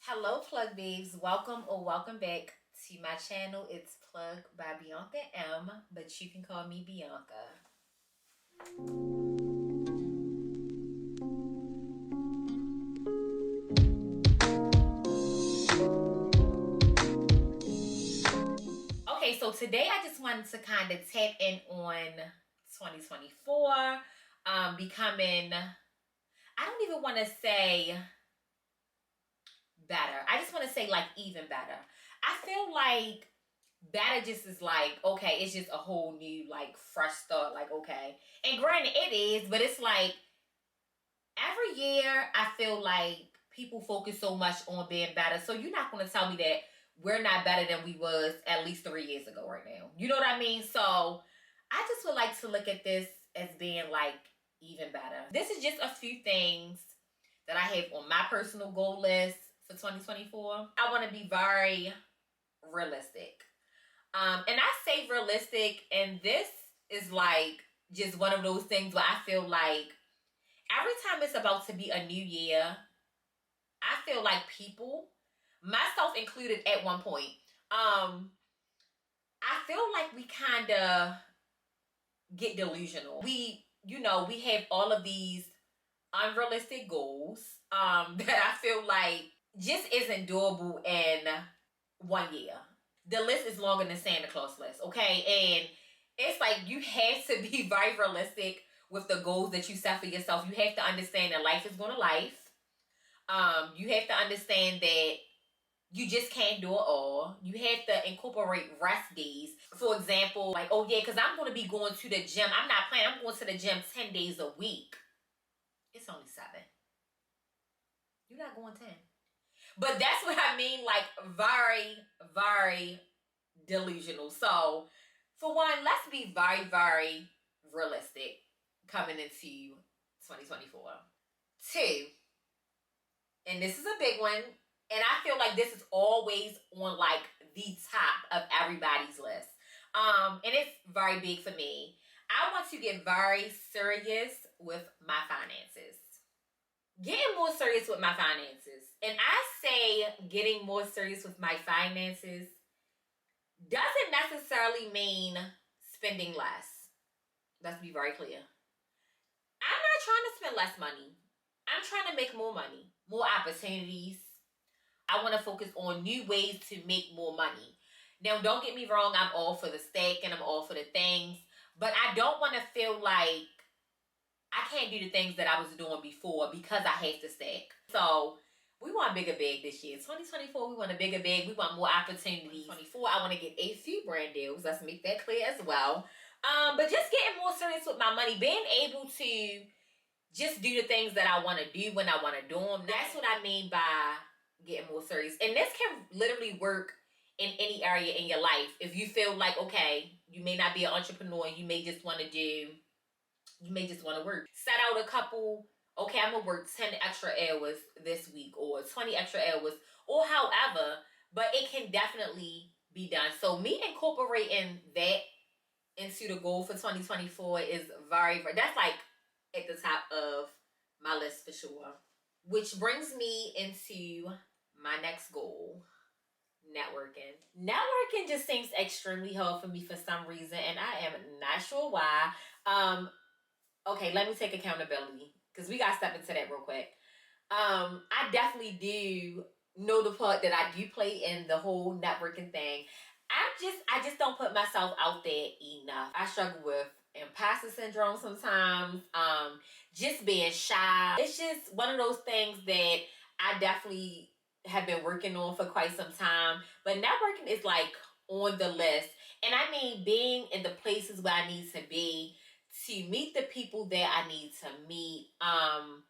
Hello, Plug Babes. Welcome or welcome back to my channel. It's Plug by Bianca M, but you can call me Bianca. Okay, so today I just wanted to kind of tap in on 2024, becoming, I don't even want to say better. I just want to say like even better. I feel like better just is like, okay, it's just a whole new, like, fresh start. Like, okay. And granted, it is, but it's like every year I feel like people focus so much on being better. So you're not going to tell me that we're not better than we was at least 3 years ago right now. You know what I mean? So I just would like to look at this as being like even better. This is just a few things that I have on my personal goal list for 2024. I want to be very realistic. And I say realistic, and this is like just one of those things where I feel like every time it's about to be a new year, I feel like people, myself included at one point, I feel like we kind of get delusional. We have all of these unrealistic goals that I feel like just isn't doable in 1 year. The list is longer than Santa Claus list, okay? And it's like you have to be very realistic with the goals that you set for yourself. You have to understand that life is going to life. You have to understand that you just can't do it all. You have to incorporate rest days. For example, like, oh yeah, because I'm going to be going to the gym. I'm not playing. I'm going to the gym 10 days a week. It's only 7. You're not going 10. But that's what I mean, like very, very delusional. So, for one, let's be very, very realistic coming into 2024. Two, and this is a big one, and I feel like this is always on like the top of everybody's list. And it's very big for me. I want to get very serious with my finances. Getting more serious with my finances. And I say getting more serious with my finances doesn't necessarily mean spending less. Let's be very clear. I'm not trying to spend less money. I'm trying to make more money, more opportunities. I want to focus on new ways to make more money. Now, don't get me wrong, I'm all for the stack and I'm all for the things, but I don't want to feel like I can't do the things that I was doing before because I have to stack. So we want bigger bag this year. 2024, we want a bigger bag. We want more opportunities. 2024, I want to get a few brand deals. Let's make that clear as well. But just getting more serious with my money. Being able to just do the things that I want to do when I want to do them. That's what I mean by getting more serious. And this can literally work in any area in your life. If you feel like, okay, you may not be an entrepreneur. You may just want to work. Set out a couple, okay, I'm going to work 10 extra hours this week or 20 extra hours or however, but it can definitely be done. So me incorporating that into the goal for 2024 is very, very, that's like at the top of my list for sure. Which brings me into my next goal. Networking. Networking just seems extremely hard for me for some reason, and I am not sure why. Okay, let me take accountability because we got to step into that real quick. I definitely do know the part that I do play in the whole networking thing. I just don't put myself out there enough. I struggle with imposter syndrome sometimes. Just being shy. It's just one of those things that I definitely have been working on for quite some time. But networking is like on the list. And I mean being in the places where I need to be to meet the people that I need to meet. And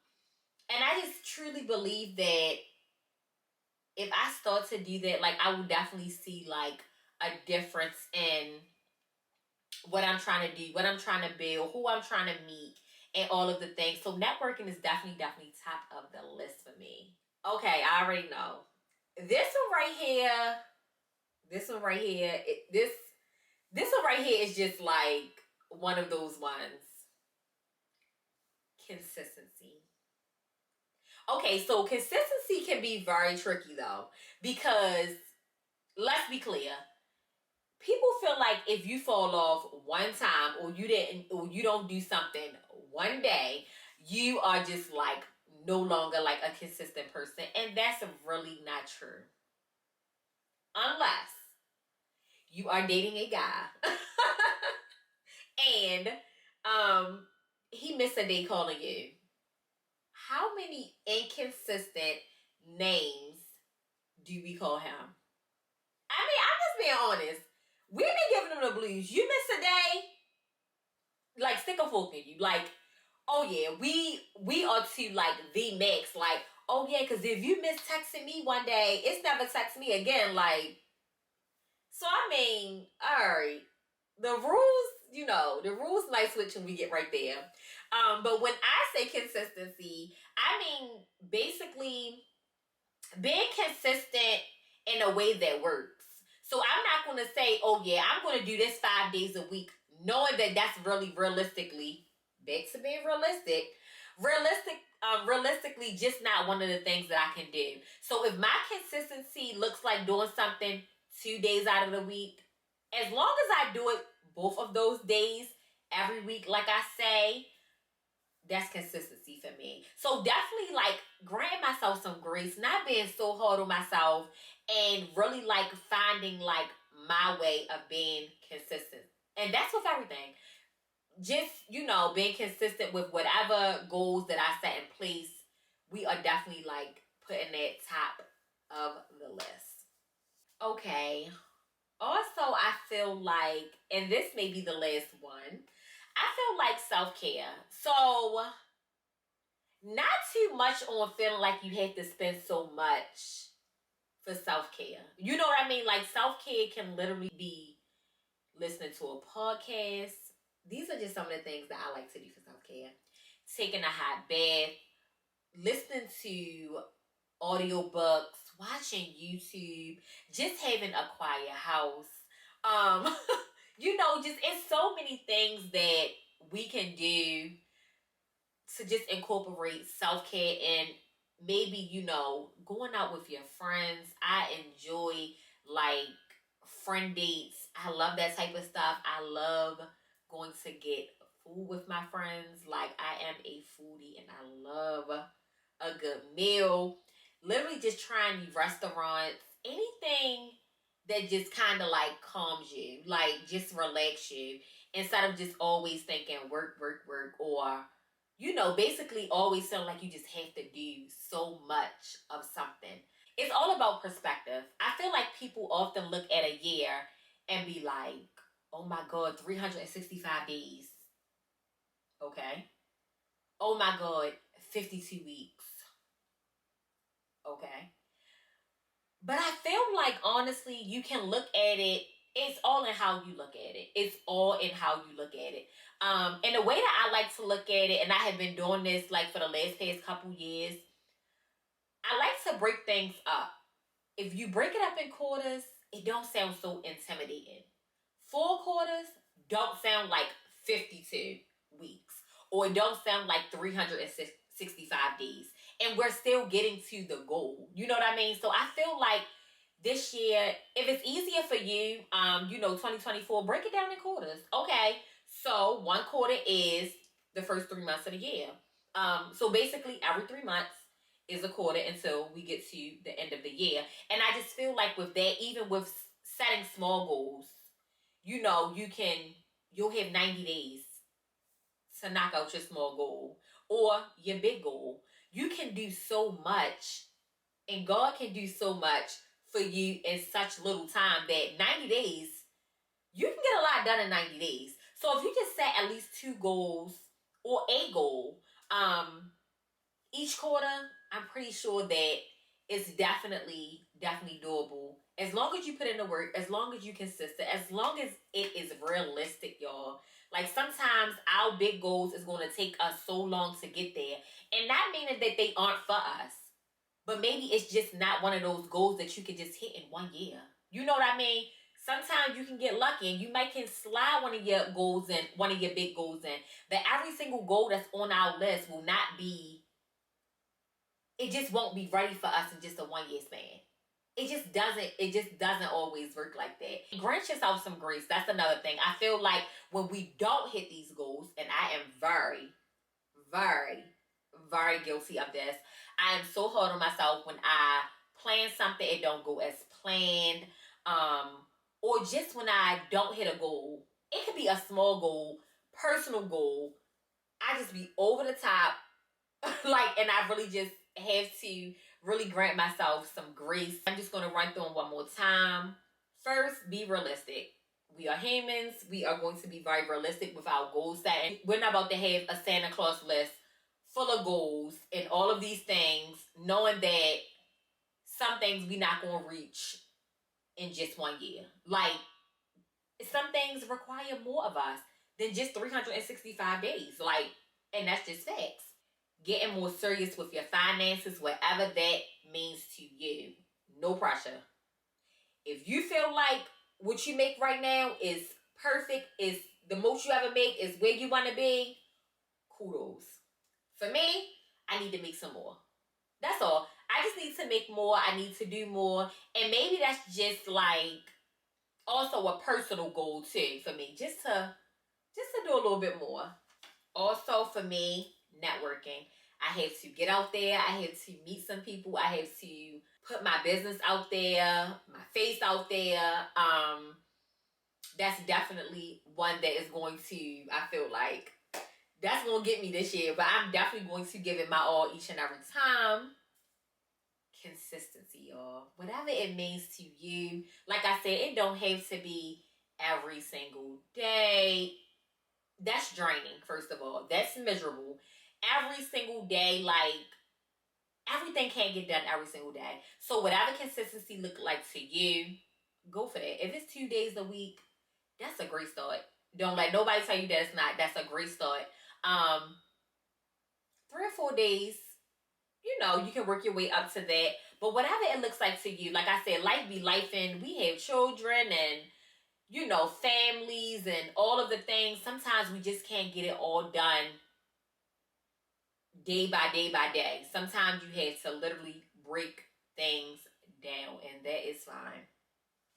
I just truly believe that if I start to do that, like I will definitely see like a difference in what I'm trying to do, what I'm trying to build, who I'm trying to meet, and all of the things. So networking is definitely top of the list for me. Okay, I already know. This one right here, this one right here, this one right here is just like one of those ones. Consistency. Okay, so consistency can be very tricky though, because let's be clear, people feel like if you fall off one time or you didn't or you don't do something one day, you are just like no longer like a consistent person, and that's really not true. Unless you are dating a guy and he missed a day calling you. How many inconsistent names do we call him? I mean, I'm just being honest. We've been giving him the blues. You miss a day, like stick a fork in you. Like, oh yeah, we are to like the max. Like, oh yeah, because if you miss texting me one day, it's never text me again. Like, so I mean, all right, the rules, the rules might switch when we get right there. But when I say consistency, I mean basically being consistent in a way that works. So I'm not going to say, oh yeah, I'm going to do this 5 days a week, knowing that that's really realistically, back to being realistically just not one of the things that I can do. So if my consistency looks like doing something 2 days out of the week, as long as I do it both of those days every week, like I say, that's consistency for me. So definitely like granting myself some grace, not being so hard on myself, and really like finding like my way of being consistent. And that's with everything. Just, being consistent with whatever goals that I set in place, we are definitely like putting that top of the list. Okay. Also, I feel like, and this may be the last one, I feel like self care. So, not too much on feeling like you have to spend so much for self care. You know what I mean? Like self care can literally be listening to a podcast. These are just some of the things that I like to do for self care. Taking a hot bath, listening to audiobooks, watching YouTube, just having a quiet house. Um, just it's so many things that we can do to just incorporate self care and maybe, going out with your friends. I enjoy like friend dates. I love that type of stuff. I love going to get food with my friends. Like I am a foodie and I love a good meal. Literally just trying new restaurants, anything that just kind of like calms you, like just relax you instead of just always thinking work, work, work, or basically always feel like you just have to do so much of something. It's all about perspective. I feel like people often look at a year and be like, oh my God, 365 days. Okay. Oh my God, 52 weeks. Okay. But I feel like honestly, you can look at it. It's all in how you look at it. It's all in how you look at it. And the way that I like to look at it, and I have been doing this like for the past couple years, I like to break things up. If you break it up in quarters, it don't sound so intimidating. 4 quarters don't sound like 52 weeks, or it don't sound like 365 days. And we're still getting to the goal. You know what I mean? So I feel like this year, if it's easier for you, 2024, break it down in quarters. Okay, so one quarter is the first 3 months of the year. So basically, every 3 months is a quarter until we get to the end of the year. And I just feel like with that, even with setting small goals, you'll have 90 days to knock out your small goal or your big goal. You can do so much, and God can do so much for you in such little time that 90 days, you can get a lot done in 90 days. So if you just set at least 2 goals or a goal, each quarter, I'm pretty sure that it's definitely doable. As long as you put in the work, as long as you consistent, as long as it is realistic, y'all. Like sometimes our big goals is going to take us so long to get there, and not meaning that they aren't for us, but maybe it's just not one of those goals that you can just hit in one year. You know what I mean? Sometimes you can get lucky and you might can slide one of your goals in, one of your big goals in. But every single goal that's on our list will not be it just won't be ready for us in just a 1 year span. It just doesn't always work like that. Grant yourself some grace. That's another thing. I feel like when we don't hit these goals, and I am very, very, very guilty of this. I am so hard on myself when I plan something, it don't go as planned. Um, or just when I don't hit a goal. It could be a small goal, personal goal. I just be over the top. Like, and I really just have to really grant myself some grace. I'm just going to run through them one more time. First, be realistic. We are humans. We are going to be very realistic with our goal setting. We're not about to have a Santa Claus list full of goals and all of these things, knowing that some things we not going to reach in just 1 year. Like, some things require more of us than just 365 days. Like, and that's just facts. Getting more serious with your finances, whatever that means to you. No pressure. If you feel like what you make right now is perfect, is the most you ever make, is where you want to be, kudos. For me, I need to make some more. That's all. I just need to make more. I need to do more. And maybe that's just like also a personal goal too for me. Just to do a little bit more. Also for me, networking. I have to get out there. I have to meet some people. I have to put my business out there, my face out there. That's definitely one that is going to, I feel like, that's going to get me this year. But I'm definitely going to give it my all each and every time. Consistency, y'all. Whatever it means to you. Like I said, it don't have to be every single day. That's draining, first of all. That's miserable. Every single day, like, everything can't get done every single day. So whatever consistency look like to you, go for that. If it's 2 days a week, that's a great start. Don't let nobody tell you that it's not. That's a great start. 3 or 4 days, you can work your way up to that. But whatever it looks like to you, like I said, life be life, and we have children and families and all of the things. Sometimes we just can't get it all done day by day by day. Sometimes you have to literally break things down, and that is fine.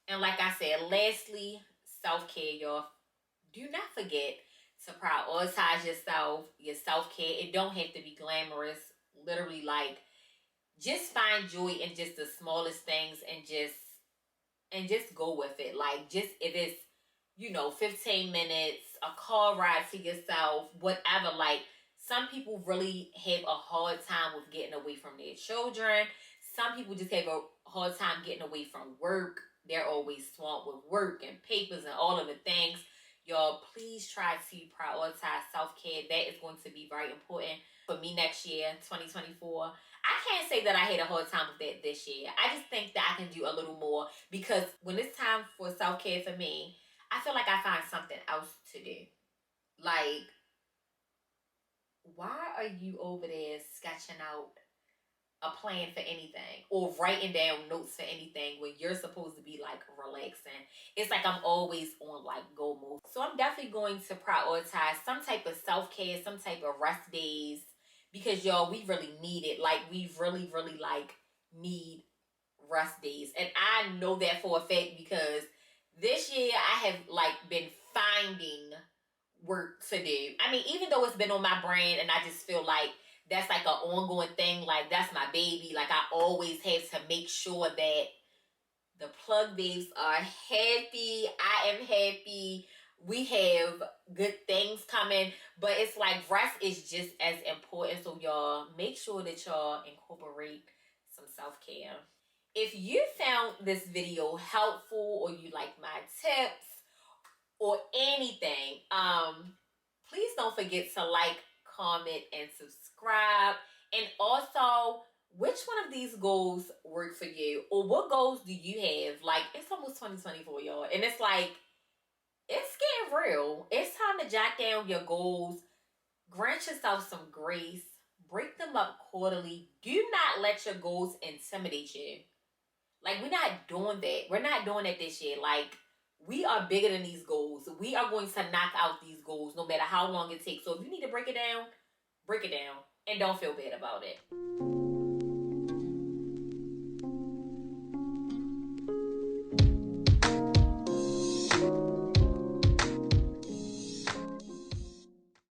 And like I said, lastly, self-care, y'all. Do not forget to prioritize yourself, your self-care. It don't have to be glamorous. Literally, like, just find joy in just the smallest things and just go with it. Like, just if it's 15 minutes, a car ride to yourself, whatever. Like, some people really have a hard time with getting away from their children. Some people just have a hard time getting away from work. They're always swamped with work and papers and all of the things. Y'all, please try to prioritize self-care. That is going to be very important for me next year, 2024. I can't say that I had a hard time with that this year. I just think that I can do a little more, because when it's time for self-care for me, I feel like I find something else to do. Like, why are you over there sketching out a plan for anything or writing down notes for anything when you're supposed to be like relaxing? It's like I'm always on like go mode. So I'm definitely going to prioritize some type of self-care, some type of rest days, because y'all, we really need it. Like, we really, really like need rest days. And I know that for a fact, because this year I have like been finding work to do. I mean, even though it's been on my brain and I just feel like that's like an ongoing thing, like that's my baby. Like, I always have to make sure that the plug babes are happy. I am happy. We have good things coming. But it's like rest is just as important. So y'all, make sure that y'all incorporate some self-care. If you found this video helpful, or you like my tips or anything, please don't forget to like, comment, and subscribe. And also, which one of these goals work for you, or what goals do you have? Like, it's almost 2024, y'all, and it's like, it's getting real. It's time to jot down your goals. Grant yourself some grace. Break them up quarterly. Do not let your goals intimidate you. Like, we're not doing that. We're not doing it this year. Like, we are bigger than these goals. We are going to knock out these goals no matter how long it takes. So if you need to break it down, and don't feel bad about it.